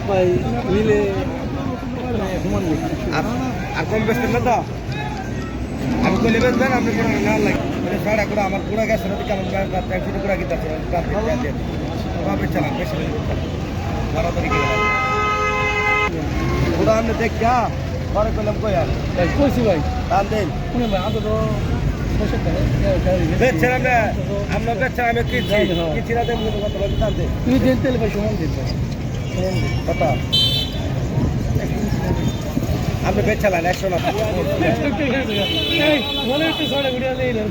ভাই মিলে সমান আর কম বেচতেন না তো আমি কলে বেচবেন আপনি পুরো না লাগে সারা করে আমার পুরো গেছে না কেমন একশো পুরো কিনতে আছে বেচালাম বেশি তাড়াতাড়ি পুরো আপনি দেখ যা পরে করলাম কই আর কইছি ভাই দাম দেন শুনে ভাই আদর বেচছেন আমরা বেচছেন আমি কিনছি না দেন কত বলতে দাম দেন তুমি দেন তেলে ভাই সমান দিন ভাই কত আপনি বেচালেন 100 না মনে হচ্ছে সাড়ে ঘুরিয়ে নেই রে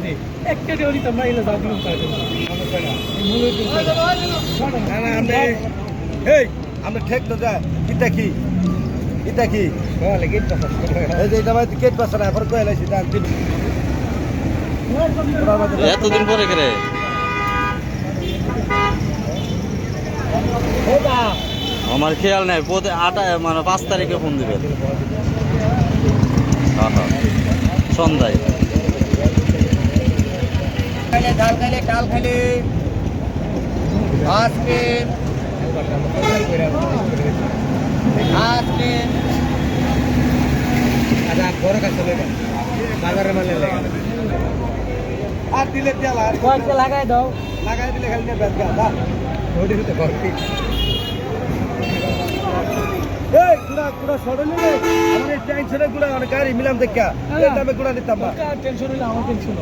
একটা দেওয়ারি তো মাইলে দাও দিন তাই না না আপনি এই আমরা ঠেক তো যা এটা কি এই যে এটা ভাই টিকেট পাস না ফর কইলা সিধা দিন এতদিন পরে করে আমার খেয়াল নাই প্রতি মানে 5 তারিখে ফোন দিবে সন্ধ্যায় ডাল খাইলে ডাল খাইলে আজকে আচ্ছা বড় কাছে বাজারে মানে আর দিলে তেল আর কয়েকটা লাগাই দাও লাগাই দিলে খালি বেদ গা ওই দিতে করবি এই কুড়া সরলে আমার এই টেনশনে কুড়া অনেক গাড়ি মিলাম দেখা এই দামে কুড়া নিতাম না টেনশন হইলে আমার টেনশন